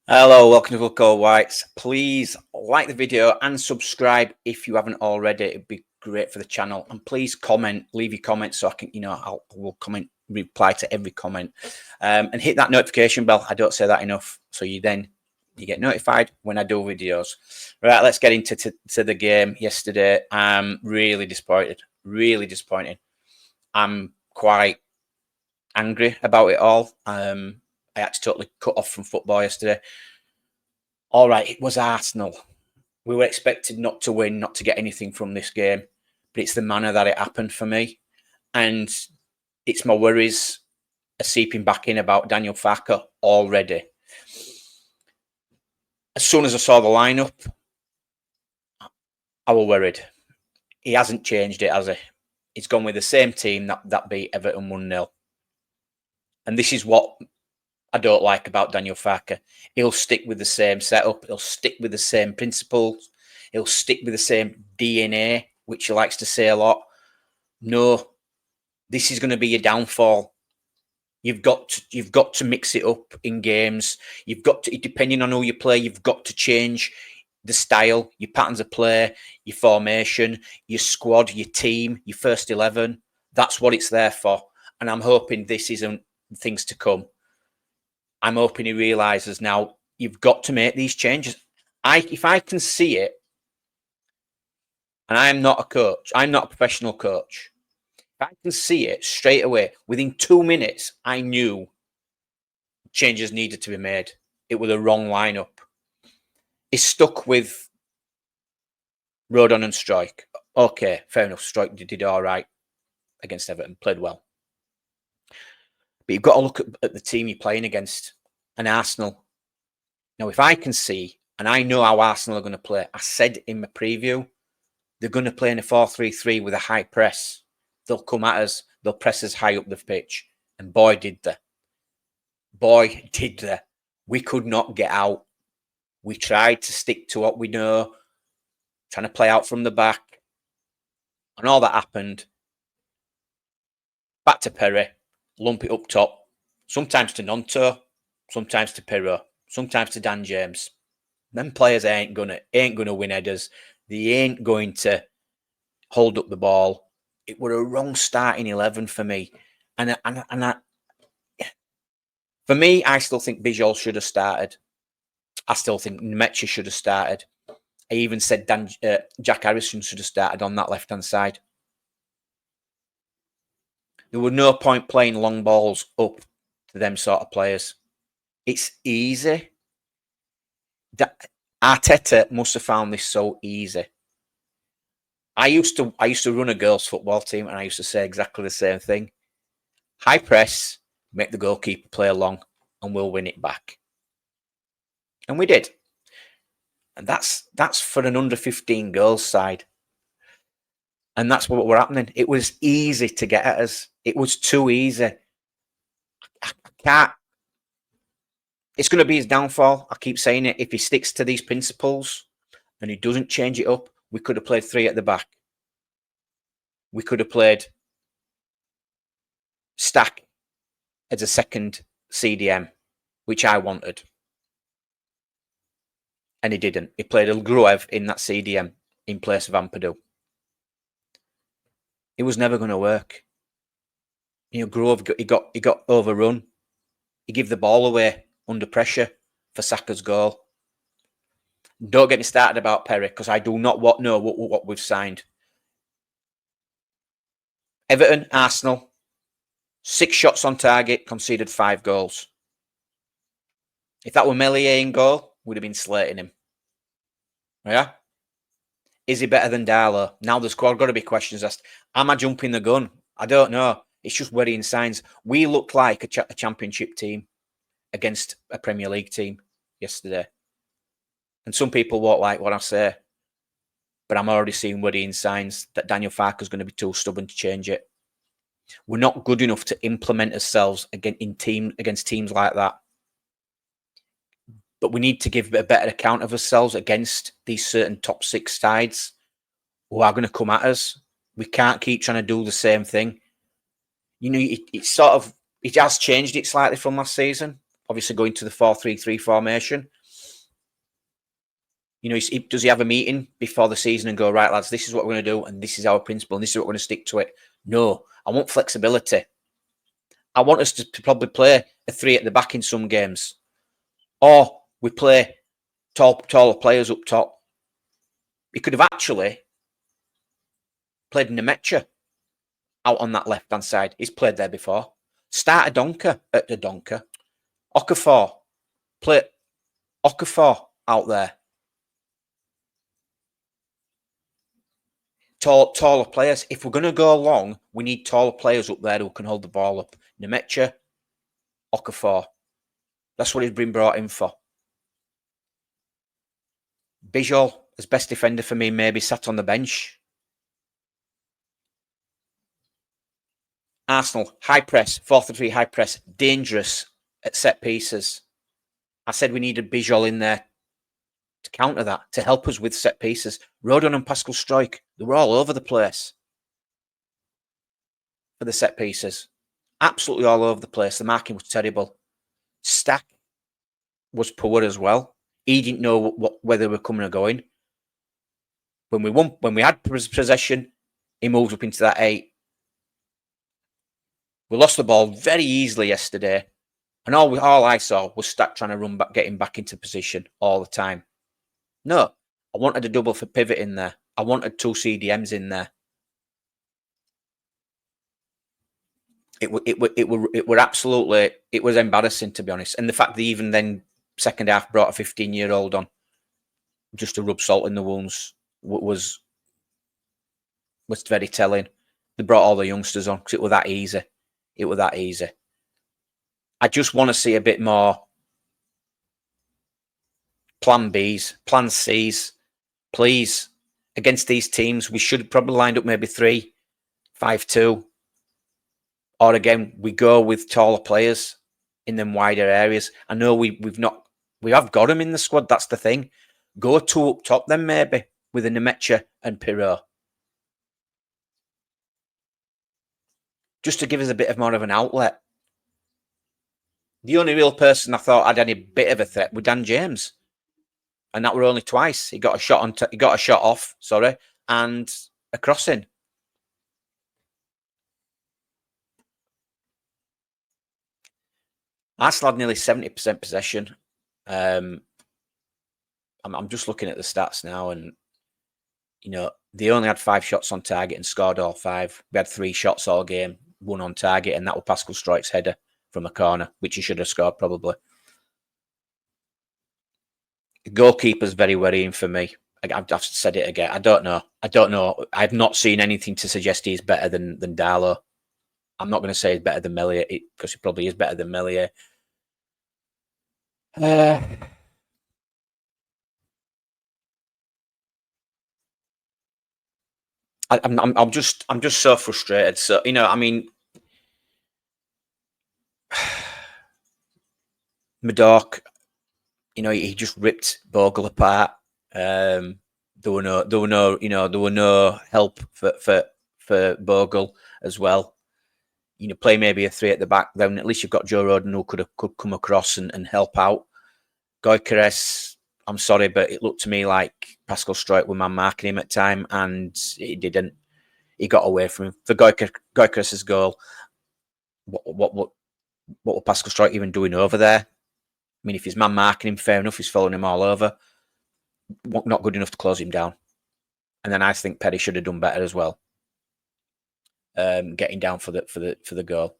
Hello, welcome to Cold Whites. Please like the video and subscribe if you haven't already. It'd be great for the channel. And please comment, leave your comments so I can, I will comment, reply to every comment. And hit that notification bell. I don't say that enough. So you get notified when I do videos. Right, let's get into the game yesterday. I'm really disappointed. Really disappointed. I'm quite angry about it all. I had to totally cut off from football yesterday. All right, it was Arsenal. We were expected not to win, not to get anything from this game, but it's the manner that it happened for me. And it's my worries are seeping back in about Daniel Farke already. As soon as I saw the lineup, I was worried. He hasn't changed it, has he? He's gone with the same team that beat Everton 1-0. And this is what I don't like about Daniel Farke. He'll stick with the same setup. He'll stick with the same principles. He'll stick with the same DNA, which he likes to say a lot. No, this is going to be your downfall. You've got to mix it up in games. You've got to, depending on who you play, you've got to change the style, your patterns of play, your formation, your squad, your team, your first 11. That's what it's there for. And I'm hoping this isn't things to come. I'm hoping he realises now you've got to make these changes. If I can see it, and I'm not a coach, I'm not a professional coach. If I can see it straight away, within 2 minutes, I knew changes needed to be made. It was the wrong lineup. He's stuck with Rodon and Struijk. Okay, fair enough. Struijk did all right against Everton, played well. But you've got to look at the team you're playing against, and Arsenal. Now, if I can see, and I know how Arsenal are going to play, I said in my preview, they're going to play in a 4-3-3 with a high press. They'll come at us. They'll press us high up the pitch. And boy, did they. Boy, did they. We could not get out. We tried to stick to what we know, trying to play out from the back. And all that happened. Back to Perry. Lump it up top. Sometimes to Nonto. Sometimes to Pirro. Sometimes to Dan James. Them players ain't gonna win headers. They ain't going to hold up the ball. It were a wrong starting 11 for me. And for me, I still think Bijol should have started. I still think Mecha should have started. I even said Jack Harrison should have started on that left-hand side. There was no point playing long balls up to them sort of players. It's easy. Arteta must have found this so easy. I used to run a girls' football team, and I used to say exactly the same thing. High press, make the goalkeeper play along, and we'll win it back. And we did. And that's for an under 15 girls side. And that's what were happening. It was easy to get at us. It was too easy. I can't. It's going to be his downfall. I keep saying it. If he sticks to these principles and he doesn't change it up, we could have played 3 at the back. We could have played Stack as a second CDM, which I wanted. And he didn't. He played Gruev in that CDM in place of Ampadu. It was never going to work. Gruev, he got overrun. He gave the ball away under pressure for Saka's goal. Don't get me started about Perry, because I do not know what we've signed. Everton, Arsenal, 6 shots on target, conceded 5 goals. If that were Meslier in goal, would have been slating him. Yeah? Is he better than Darlow? Now there's got to be questions asked. Am I jumping the gun? I don't know. It's just worrying signs. We looked like a championship team against a Premier League team yesterday. And some people won't like what I say. But I'm already seeing worrying signs that Daniel Farke is going to be too stubborn to change it. We're not good enough to implement ourselves against teams like that. But we need to give a better account of ourselves against these certain top 6 sides who are going to come at us. We can't keep trying to do the same thing. It has changed it slightly from last season. Obviously going to the 4-3-3 formation. You know, does he have a meeting before the season and go, right, lads, this is what we're going to do, and this is our principle, and this is what we're going to stick to it? No, I want flexibility. I want us to probably play a 3 at the back in some games, or we play taller players up top. He could have actually played Nemecha out on that left-hand side. He's played there before. Start Okafor. Play Okafor out there. Taller players. If we're going to go long, we need taller players up there who can hold the ball up. Nemecha, Okafor. That's what he's been brought in for. Bijol, as best defender for me, maybe sat on the bench. Arsenal, high press, 4-3 high press, dangerous at set pieces. I said we needed Bijol in there to counter that, to help us with set pieces. Rodon and Pascal Struijk, they were all over the place for the set pieces. Absolutely all over the place. The marking was terrible. Stack was poor as well. He didn't know whether we're coming or going. When we had possession, he moved up into that 8. We lost the ball very easily yesterday, and all I saw was Stack trying to run back, getting back into position all the time. No, I wanted a double for pivot in there. I wanted 2 CDMs in there. It was embarrassing, to be honest. And the fact they even then second half brought a 15-year-old on just to rub salt in the wounds was very telling. They brought all the youngsters on because it was that easy. It was that easy. I just want to see a bit more plan Bs, plan Cs, please. Against these teams, we should have probably lined up maybe 3-5-2. Or again, we go with taller players in them wider areas. I know we have got them in the squad. That's the thing. Go 2 up top then maybe with a Nemecha and Pirot. Just to give us a bit of more of an outlet. The only real person I thought had any bit of a threat was Dan James, and that were only twice. He got a shot on. He got a shot off. Sorry, and a crossing. Arsenal had nearly 70% possession. I'm just looking at the stats now, and you know they only had 5 shots on target and scored all 5. We had 3 shots all game, 1 on target, and that was Pascal Struijk's header from a corner, which he should have scored probably. The goalkeeper's very worrying for me. I've said it again. I don't know. I've not seen anything to suggest he's better than Darlow. I'm not going to say he's better than Meslier because he probably is better than Meslier. I'm just so frustrated. So you know, I mean, Madork, you know, he just ripped Bogle apart. There were no help for Bogle as well. You know, play maybe a 3 at the back. Then at least you've got Joe Rodon who could come across and help out. Gyökeres, I'm sorry, but it looked to me like Pascal Struijk was man marking him at time, and he didn't. He got away from him for Gyökeres' goal. What was Pascal Struijk even doing over there? I mean, if he's man marking him, fair enough. He's following him all over. Not good enough to close him down. And then I think Perry should have done better as well. Getting down for the goal.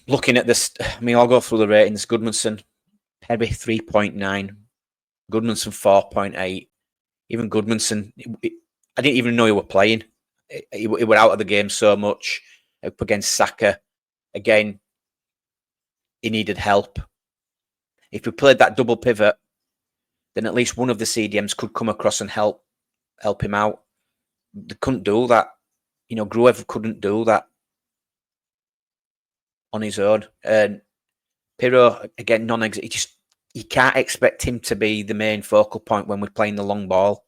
Looking at this, I mean, I'll go through the ratings. Goodmanson, Perry 3.9, Goodmanson 4.8. Even Goodmanson, I didn't even know he were playing. He were out of the game so much. Up against Saka, again, he needed help. If we played that double pivot, then at least one of the CDMs could come across and help him out. They couldn't do that. You know, Gruev couldn't do that on his own. And Pirot, again, non-exit. You can't expect him to be the main focal point when we're playing the long ball.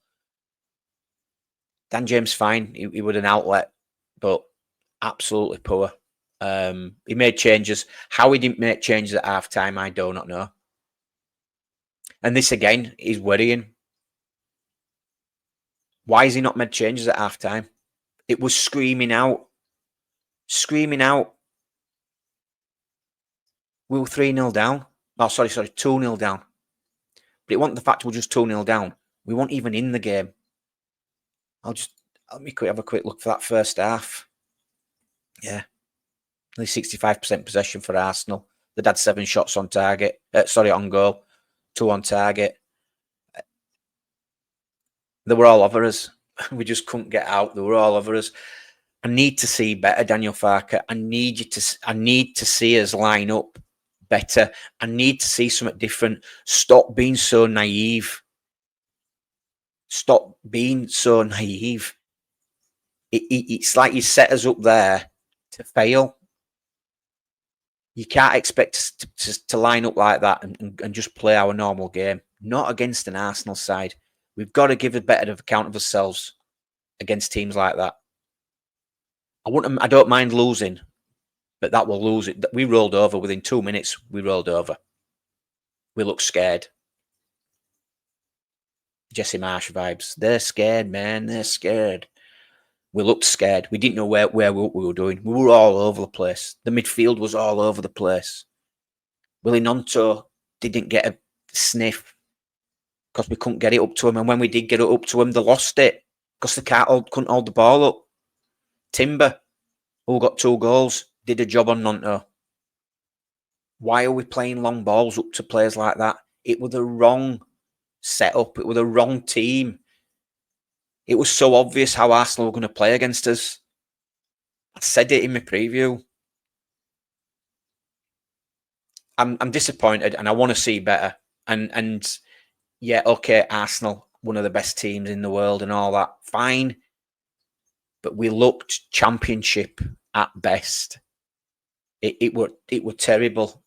Dan James, fine. He was an outlet, but absolutely poor. He made changes. How he didn't make changes at half time, I do not know. And this again is worrying. Why has he not made changes at half time? It was screaming out. Screaming out. We were 3-0 down. Oh, sorry, 2-0 down. But it wasn't the fact we were just 2-0 down. We weren't even in the game. Let me have a quick look for that first half. Yeah. Only 65% possession for Arsenal. They'd had 7 shots on target. On goal. 2 on target. They were all over us. We just couldn't get out. They were all over us. I need to see better, Daniel Farke. I need to see us line up better. I need to see something different. Stop being so naive. Stop being so naive. It's like you set us up there to fail. You can't expect to line up like that and just play our normal game. Not against an Arsenal side. We've got to give a better account of ourselves against teams like that. I don't mind losing, but that will lose it. We rolled over within 2 minutes. We rolled over. We look scared. Jesse Marsh vibes. They're scared, man. They're scared. We looked scared. We didn't know what we were doing. We were all over the place. The midfield was all over the place. Willie Nonto didn't get a sniff because we couldn't get it up to him. And when we did get it up to him, they lost it because they couldn't hold the ball up. Timber, who got 2 goals, did a job on Nonto. Why are we playing long balls up to players like that? It was the wrong setup. It was the wrong team. It was so obvious how Arsenal were going to play against us. I said it in my preview. I'm disappointed and I want to see better. And yeah, okay, Arsenal, one of the best teams in the world and all that. Fine. But we looked championship at best. It were terrible.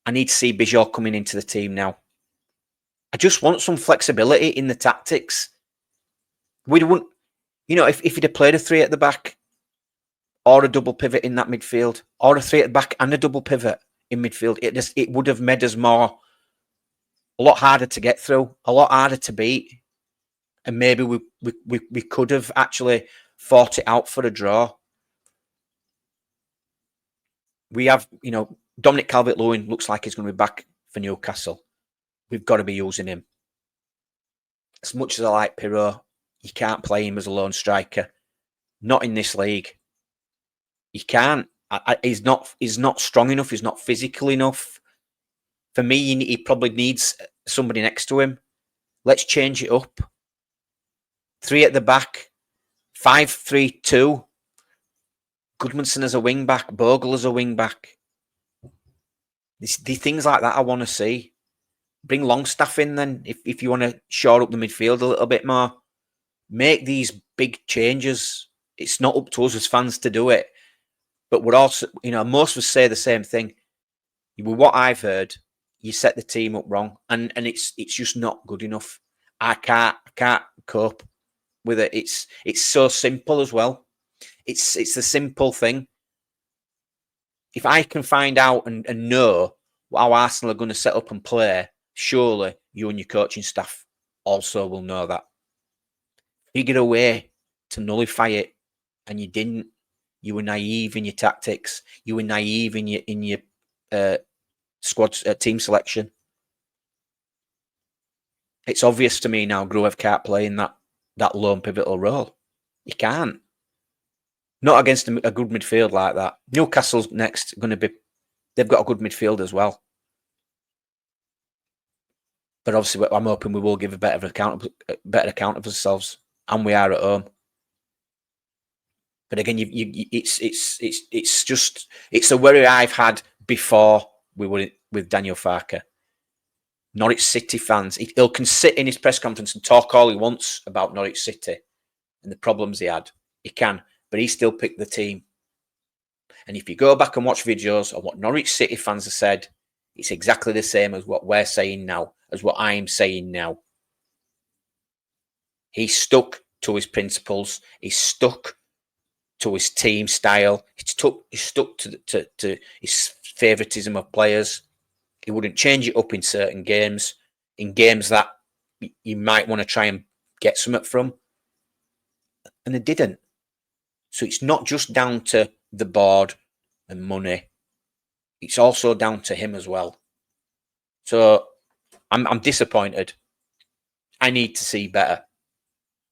I need to see Bijot coming into the team now. I just want some flexibility in the tactics. We wouldn't, if he'd have played a 3 at the back or a double pivot in that midfield or a 3 at the back and a double pivot in midfield, it would have made us a lot harder to get through, a lot harder to beat. And maybe we could have actually fought it out for a draw. We have, Dominic Calvert-Lewin looks like he's going to be back for Newcastle. We've got to be using him. As much as I like Pirro, you can't play him as a lone striker. Not in this league. You can't. He's not strong enough. He's not physical enough. For me, he probably needs somebody next to him. Let's change it up. 3 at the back. 5-3-2. Goodmanson as a wing back. Bogle as a wing back. The things like that I want to see. Bring Longstaff in then if you want to shore up the midfield a little bit more. Make these big changes. It's not up to us as fans to do it. But we're also, most of us say the same thing. With what I've heard, you set the team up wrong. And it's just not good enough. I can't cope with it. It's so simple as well. It's the simple thing. If I can find out and know how Arsenal are going to set up and play, surely you and your coaching staff also will know that. Figure a way to nullify it, and you didn't. You were naive in your tactics. You were naive in your squad team selection. It's obvious to me now. Gruev can't play in that lone pivotal role. You can't. Not against a good midfield like that. Newcastle's next going to be. They've got a good midfield as well. But obviously, I'm hoping we will give a better account of ourselves, and we are at home. But again, it's a worry I've had before we were with Daniel Farke. Norwich City fans, he can sit in his press conference and talk all he wants about Norwich City and the problems he had. He can, but he still picked the team. And if you go back and watch videos of what Norwich City fans have said, it's exactly the same as what we're saying now, as what I'm saying now. He stuck to his principles. He stuck to his team style. He stuck to his favouritism of players. He wouldn't change it up in certain games. in games that you might want to try and get something from, and they didn't. So it's not just down to the board and money; it's also down to him as well. So I'm disappointed. I need to see better,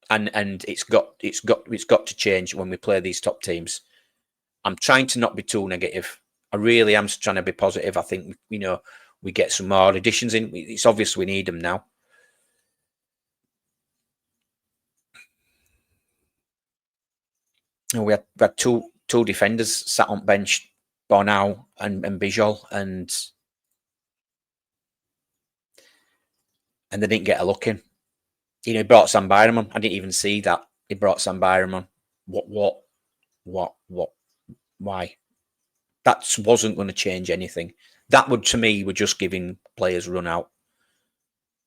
and it's got to change when we play these top teams. I'm trying to not be too negative. I really am trying to be positive. I think we get some more additions in. It's obvious we need them now. We had two defenders sat on bench, Bornau and Bijol, and they didn't get a look in. He brought Sam Byram on. I didn't even see that. He brought Sam Byram on. What? Why? That wasn't going to change anything. That would, to me, were just giving players run out.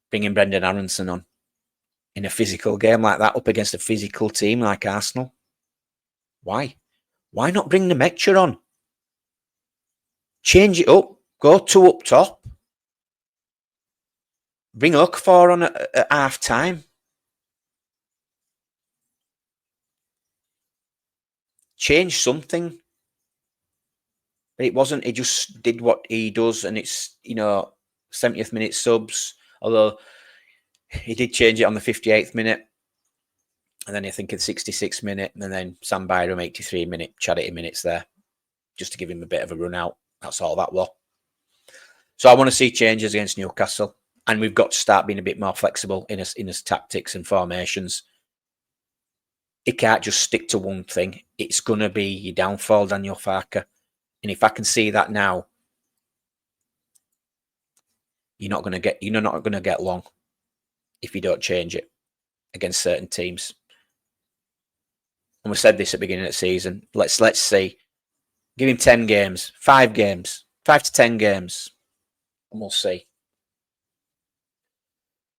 Bringing Brendan Aronson on in a physical game like that up against a physical team like Arsenal. Why? Why not bring the Metcher on? Change it up. Go 2 up top. Bring Okafor on at half time. Change something. But it wasn't. He just did what he does, and it's 70th minute subs. Although he did change it on the 58th minute, and then I think in the 66th minute, and then Sam Byram 83 minute, charity minutes there, just to give him a bit of a run out. That's all that was. So I want to see changes against Newcastle, and we've got to start being a bit more flexible in his tactics and formations. It can't just stick to one thing. It's going to be your downfall, Daniel Farke. And if I can see that now, you're not going to get long if you don't change it against certain teams. And we said this at the beginning of the season. Let's see. Give him 10 games, 5 games, 5 to 10 games, and we'll see.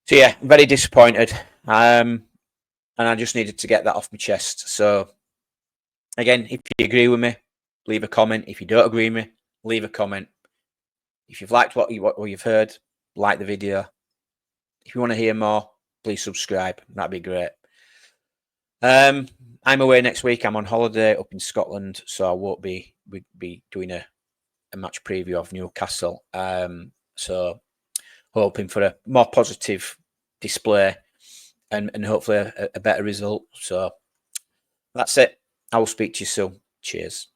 So yeah, very disappointed. And I just needed to get that off my chest. So again, if you agree with me, leave a comment. If you don't agree with me, leave a comment. If you've liked what you've heard, like the video. If you want to hear more, please subscribe. That'd be great. I'm away next week. I'm on holiday up in Scotland, so I won't be doing a match preview of Newcastle. So hoping for a more positive display and hopefully a better result. So that's it. I will speak to you soon. Cheers.